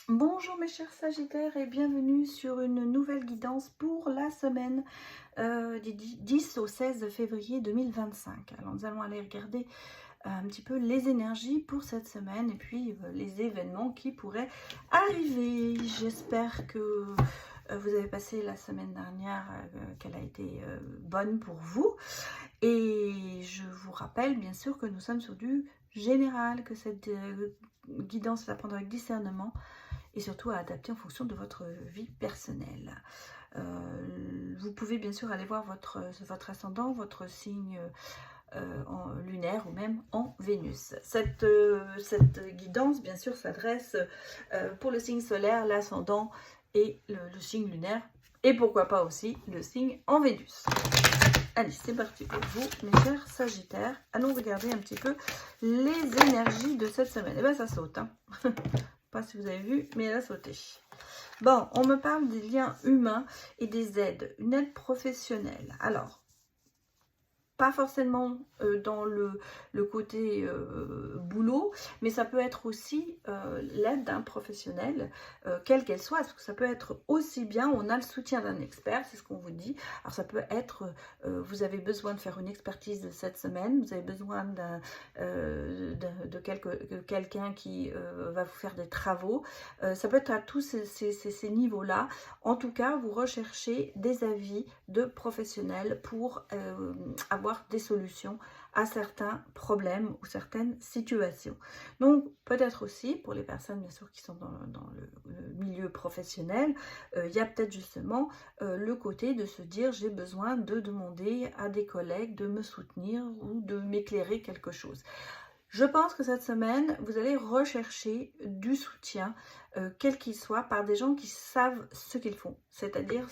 Bonjour mes chers Sagittaires et bienvenue sur une nouvelle guidance pour la semaine du 10 au 16 février 2025. Alors nous allons aller regarder un petit peu les énergies pour cette semaine et puis les événements qui pourraient arriver. J'espère que vous avez passé la semaine dernière, qu'elle a été bonne pour vous. Et je vous rappelle bien sûr que nous sommes sur du général, que cette guidance va prendre avec discernement et surtout à adapter en fonction de votre vie personnelle. Vous pouvez bien sûr aller voir votre ascendant, votre signe en lunaire ou même en Vénus. Cette guidance, bien sûr, s'adresse pour le signe solaire, l'ascendant et le signe lunaire, et pourquoi pas aussi le signe en Vénus. Allez, c'est parti pour vous, mes chers Sagittaires. Allons regarder un petit peu les énergies de cette semaine. Et bien, ça saute, hein. Pas si vous avez vu, mais elle a sauté. Bon, on me parle des liens humains et des aides, une aide professionnelle. Alors, pas forcément dans le côté boulot, mais ça peut être aussi l'aide d'un professionnel, quelle qu'elle soit, parce que ça peut être aussi bien, on a le soutien d'un expert, c'est ce qu'on vous dit. Alors ça peut être, vous avez besoin de faire une expertise cette semaine, vous avez besoin de quelqu'un qui va vous faire des travaux, ça peut être à tous ces niveaux-là. En tout cas, vous recherchez des avis de professionnels pour avoir des solutions à certains problèmes ou certaines situations. Donc peut-être aussi pour les personnes bien sûr qui sont dans le milieu professionnel, il y a peut-être justement le côté de se dire j'ai besoin de demander à des collègues de me soutenir ou de m'éclairer quelque chose. Je pense que cette semaine, vous allez rechercher du soutien, quel qu'il soit, par des gens qui savent ce qu'ils font. C'est-à-dire,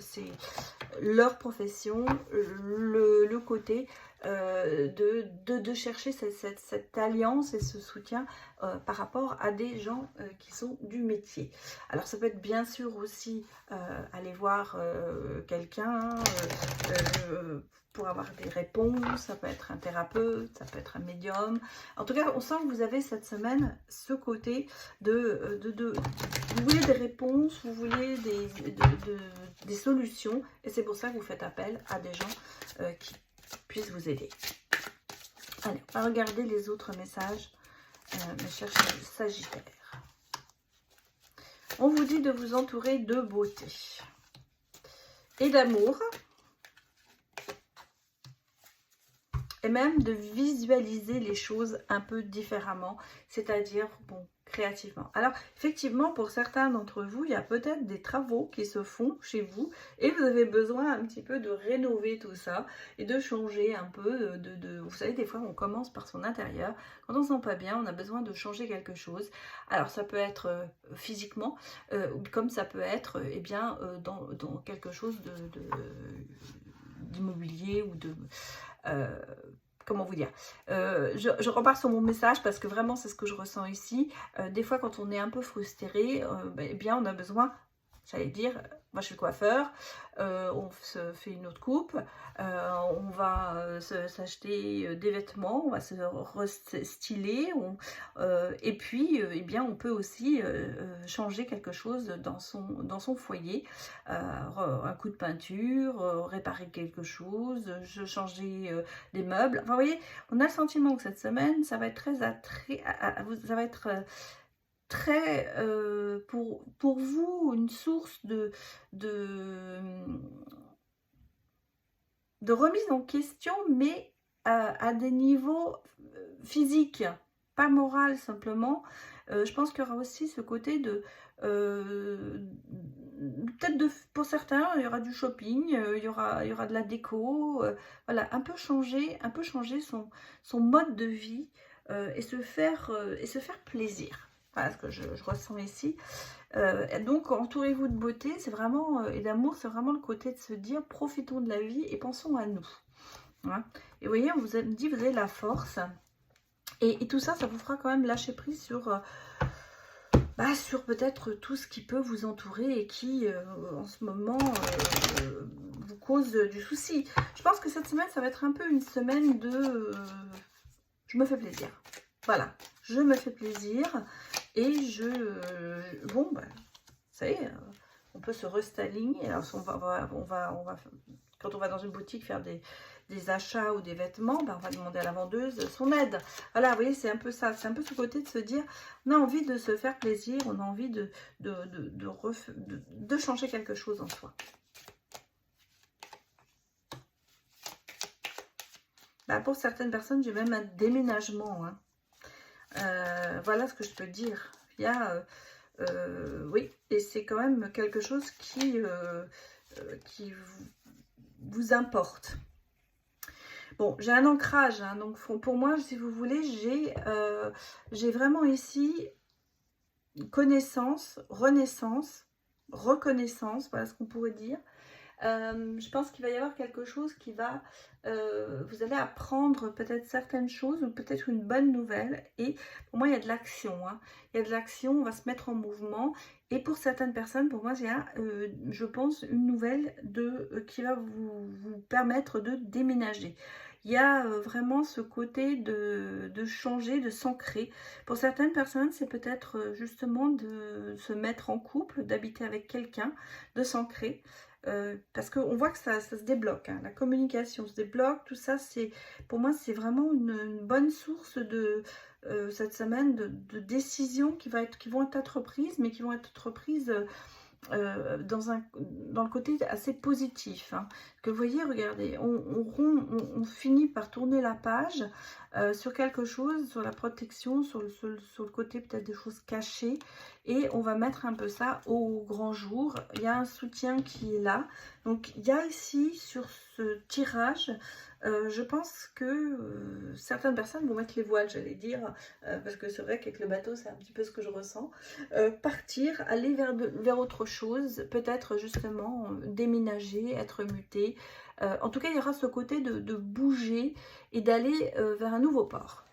c'est leur profession, le côté de chercher cette alliance et ce soutien par rapport à des gens qui sont du métier. Alors, ça peut être bien sûr aussi aller voir quelqu'un pour avoir des réponses, ça peut être un thérapeute, ça peut être un médium. En tout cas, on sent que vous avez cette semaine ce côté vous voulez des réponses, vous voulez des solutions, et c'est pour ça que vous faites appel à des gens qui puissent vous aider. Allez, on va regarder les autres messages, mes chers Sagittaires. On vous dit de vous entourer de beauté et d'amour, et même de visualiser les choses un peu différemment, c'est-à-dire, bon, créativement. Alors, effectivement, pour certains d'entre vous, il y a peut-être des travaux qui se font chez vous et vous avez besoin un petit peu de rénover tout ça et de changer un peu vous savez, des fois, on commence par son intérieur. Quand on ne se sent pas bien, on a besoin de changer quelque chose. Alors, ça peut être physiquement, comme ça peut être, eh bien, dans quelque chose d'immobilier ou de... comment vous dire, je repars sur mon message parce que vraiment c'est ce que je ressens ici. Des fois quand on est un peu frustré, eh bien on a besoin, j'allais dire, moi je suis coiffeur, on se fait une autre coupe, on va s'acheter des vêtements, on va se restyler, et puis eh bien on peut aussi changer quelque chose dans son foyer, un coup de peinture, réparer quelque chose, changer des meubles. Enfin vous voyez, on a le sentiment que cette semaine ça va être très ça va être très, pour vous, une source de remise en question, mais à des niveaux physiques, pas moral simplement. Je pense qu'il y aura aussi ce côté de... peut-être pour certains, il y aura du shopping, il y aura de la déco, voilà, un peu changer son mode de vie et se faire plaisir. Voilà ce que je ressens ici. Donc, entourez-vous de beauté, c'est vraiment, et d'amour, c'est vraiment le côté de se dire, profitons de la vie et pensons à nous. Voilà. Et vous voyez, on vous dit, vous avez la force. Et tout ça, ça vous fera quand même lâcher prise sur peut-être tout ce qui peut vous entourer et qui, en ce moment, vous cause du souci. Je pense que cette semaine, ça va être un peu une semaine de... je me fais plaisir. Voilà, je me fais plaisir. Et bon, bah, ça y est, on peut se restyling. Alors, quand on va dans une boutique faire des achats ou des vêtements, ben, on va demander à la vendeuse son aide. Voilà, vous voyez, c'est un peu ça. C'est un peu ce côté de se dire, on a envie de se faire plaisir, on a envie de changer quelque chose en soi. Ben, pour certaines personnes, j'ai même un déménagement. Hein. Voilà ce que je peux dire. Il y a... oui, et c'est quand même quelque chose qui vous importe. Bon, j'ai un ancrage, hein, donc pour moi, si vous voulez, j'ai vraiment ici connaissance, renaissance, reconnaissance, voilà ce qu'on pourrait dire. Je pense qu'il va y avoir quelque chose qui va... vous allez apprendre peut-être certaines choses ou peut-être une bonne nouvelle. Et pour moi, il y a de l'action. Hein. Il y a de l'action, on va se mettre en mouvement. Et pour certaines personnes, pour moi, il y a, je pense, une nouvelle qui va vous permettre de déménager. Il y a vraiment ce côté de changer, de s'ancrer. Pour certaines personnes, c'est peut-être justement de se mettre en couple, d'habiter avec quelqu'un, de s'ancrer. Parce qu'on voit que ça se débloque, hein. La communication se débloque, tout ça, pour moi, c'est vraiment une bonne source de cette semaine de décisions qui vont être prises, mais qui vont être prises dans le côté assez positif. Hein. Que vous voyez, regardez, on finit par tourner la page sur quelque chose, sur la protection, sur le côté peut-être des choses cachées, et on va mettre un peu ça au grand jour. Il y a un soutien qui est là. Donc il y a ici sur ce tirage, je pense que certaines personnes vont mettre les voiles, j'allais dire, parce que c'est vrai qu'avec le bateau, c'est un petit peu ce que je ressens. Partir, aller vers autre chose, peut-être justement déménager, être muté. En tout cas, il y aura ce côté de bouger et d'aller vers un nouveau port.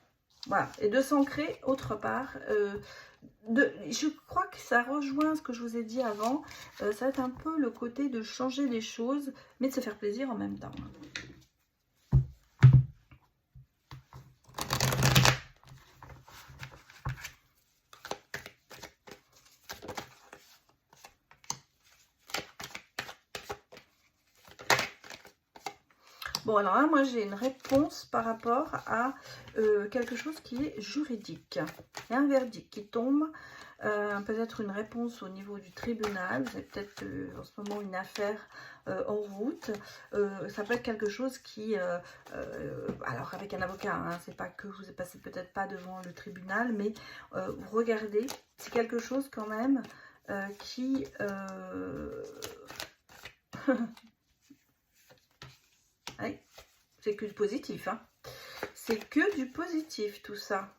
Voilà, et de s'ancrer autre part. Je crois que ça rejoint ce que je vous ai dit avant. Ça va être un peu le côté de changer les choses, mais de se faire plaisir en même temps. Bon, alors là, moi, j'ai une réponse par rapport à quelque chose qui est juridique. Il y a un verdict qui tombe, peut-être une réponse au niveau du tribunal. Vous avez peut-être en ce moment une affaire en route. Ça peut être quelque chose qui... alors, avec un avocat, hein, c'est pas que vous ne passez peut-être pas devant le tribunal, mais vous regardez, c'est quelque chose quand même qui... Oui, c'est que du positif, hein. C'est que du positif, tout ça.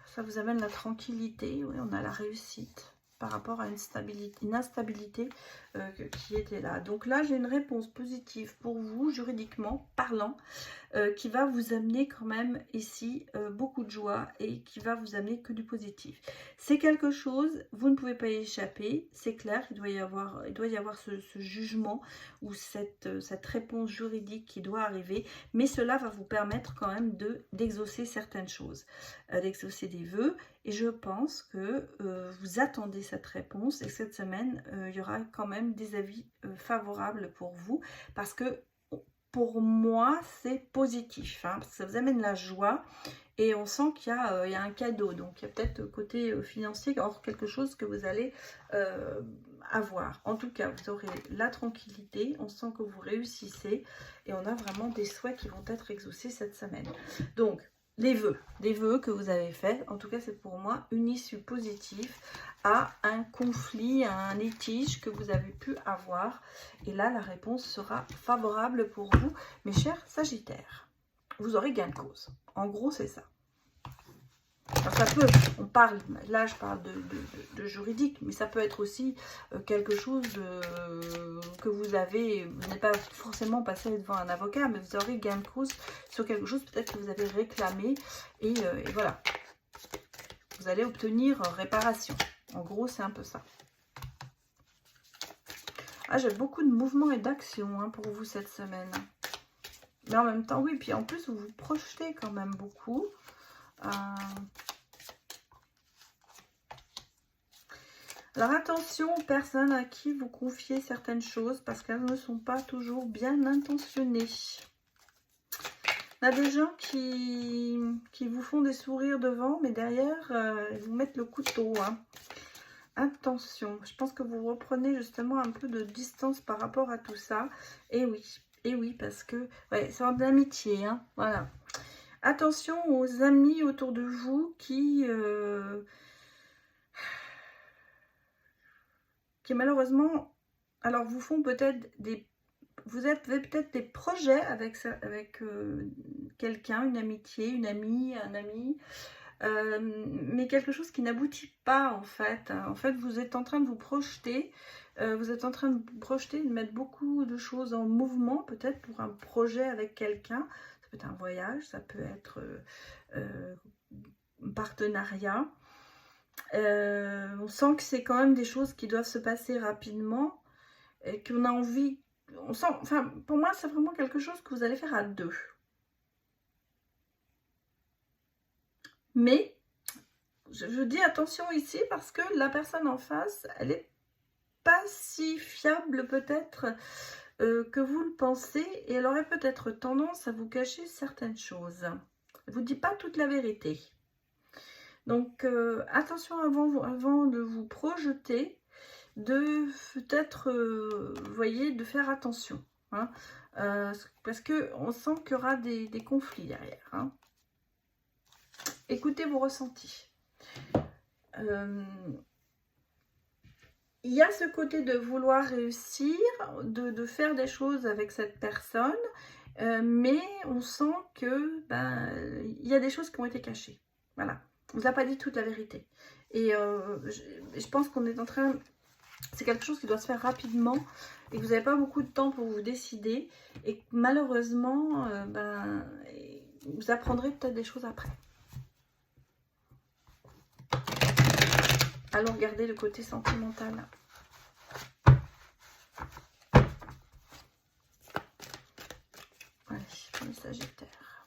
Ça vous amène la tranquillité, oui, on a la réussite par rapport à une instabilité qui était là. Donc là, j'ai une réponse positive pour vous, juridiquement parlant, qui va vous amener quand même ici beaucoup de joie et qui va vous amener que du positif. C'est quelque chose, vous ne pouvez pas y échapper, c'est clair, il doit y avoir ce jugement ou cette réponse juridique qui doit arriver, mais cela va vous permettre quand même d'exaucer certaines choses, d'exaucer des vœux, et je pense que vous attendez cette réponse, et cette semaine, il y aura quand même des avis favorables pour vous, parce que pour moi, c'est positif, hein, parce que ça vous amène la joie et on sent qu'il y a un cadeau. Donc, il y a peut-être côté financier, quelque chose que vous allez avoir. En tout cas, vous aurez la tranquillité, on sent que vous réussissez et on a vraiment des souhaits qui vont être exaucés cette semaine. Donc, des vœux que vous avez faits, en tout cas, c'est pour moi une issue positive à un conflit, à un litige que vous avez pu avoir. Et là, la réponse sera favorable pour vous, mes chers Sagittaires. Vous aurez gain de cause. En gros, c'est ça. Alors ça peut, là je parle de juridique, mais ça peut être aussi quelque chose que vous n'êtes pas forcément passé devant un avocat, mais vous aurez gain de cause sur quelque chose peut-être que vous avez réclamé, et voilà. Vous allez obtenir réparation. En gros, c'est un peu ça. Ah, j'ai beaucoup de mouvements et d'actions hein, pour vous cette semaine. Mais en même temps, oui, puis en plus, vous vous projetez quand même beaucoup. Alors attention aux personnes à qui vous confiez certaines choses parce qu'elles ne sont pas toujours bien intentionnées. Il y a des gens qui vous font des sourires devant, mais derrière, ils vous mettent le couteau. Hein. Attention, je pense que vous reprenez justement un peu de distance par rapport à tout ça. Et oui, parce que ouais, c'est de l'amitié. Hein, voilà. Attention aux amis autour de vous qui malheureusement, alors vous font peut-être des... Vous avez peut-être des projets avec quelqu'un, une amitié, une amie, un ami, mais quelque chose qui n'aboutit pas en fait. En fait, vous êtes en train de vous projeter, de mettre beaucoup de choses en mouvement, peut-être pour un projet avec quelqu'un. Ça peut être un voyage, ça peut être un partenariat. On sent que c'est quand même des choses qui doivent se passer rapidement et qu'on a envie, on sent, enfin pour moi c'est vraiment quelque chose que vous allez faire à deux. Mais je dis attention ici parce que la personne en face, elle est pas si fiable peut-être que vous le pensez et elle aurait peut-être tendance à vous cacher certaines choses. Elle ne vous dit pas toute la vérité. Donc attention avant de vous projeter, de peut-être, vous voyez, de faire attention. Hein, parce qu'on sent qu'il y aura des conflits derrière. Hein. Écoutez vos ressentis. Il y a ce côté de vouloir réussir, de faire des choses avec cette personne, mais on sent que il y a des choses qui ont été cachées. Voilà. On ne vous a pas dit toute la vérité. Et je pense qu'on est en train... C'est quelque chose qui doit se faire rapidement et que vous n'avez pas beaucoup de temps pour vous décider. Et malheureusement, vous apprendrez peut-être des choses après. Allons regarder le côté sentimental. Allez, les Sagittaires.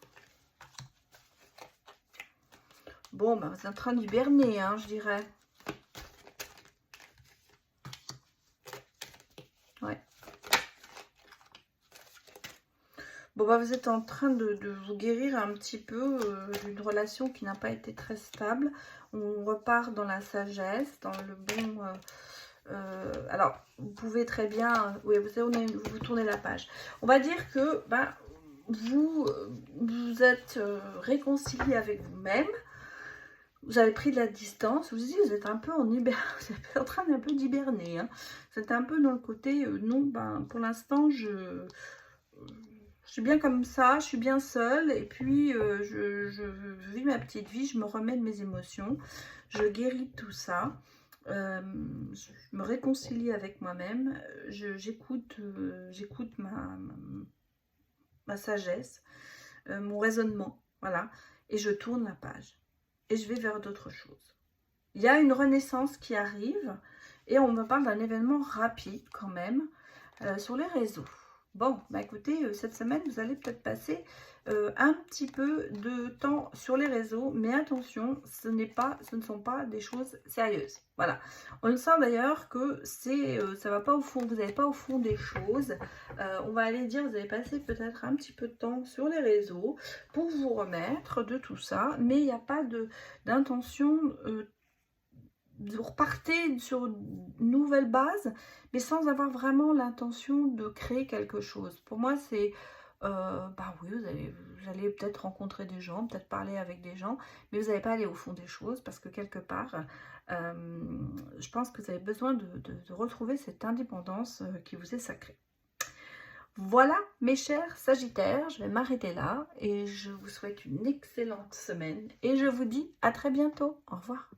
Bon, vous êtes en train d'hiberner, hein, je dirais. Ouais. Bon, vous êtes en train de vous guérir un petit peu d'une relation qui n'a pas été très stable. On repart dans la sagesse, dans le bon... alors, vous pouvez très bien... Oui, vous tournez la page. On va dire que vous êtes réconcilié avec vous-même. Vous avez pris de la distance, vous êtes un peu en train d'un peu d'hiberner. Hein. Vous êtes un peu dans le côté, non, pour l'instant, je suis bien comme ça, je suis bien seule. Et puis, je vis ma petite vie, je me remets de mes émotions. Je guéris de tout ça. Je me réconcilie avec moi-même. J'écoute ma sagesse, mon raisonnement. Voilà. Et je tourne la page. Et je vais vers d'autres choses. Il y a une renaissance qui arrive et on me parle d'un événement rapide quand même sur les réseaux. Bon, écoutez, cette semaine, vous allez peut-être passer un petit peu de temps sur les réseaux, mais attention, ce ne sont pas des choses sérieuses. Voilà. On sent d'ailleurs que ça va pas au fond, vous n'allez pas au fond des choses. On va aller dire, vous allez passer peut-être un petit peu de temps sur les réseaux pour vous remettre de tout ça, mais il n'y a pas d'intention vous repartez sur une nouvelle base, mais sans avoir vraiment l'intention de créer quelque chose. Pour moi, c'est, oui, vous allez peut-être rencontrer des gens, peut-être parler avec des gens, mais vous n'allez pas aller au fond des choses, parce que quelque part, je pense que vous avez besoin de retrouver cette indépendance qui vous est sacrée. Voilà mes chers Sagittaires, je vais m'arrêter là, et je vous souhaite une excellente semaine, et je vous dis à très bientôt. Au revoir.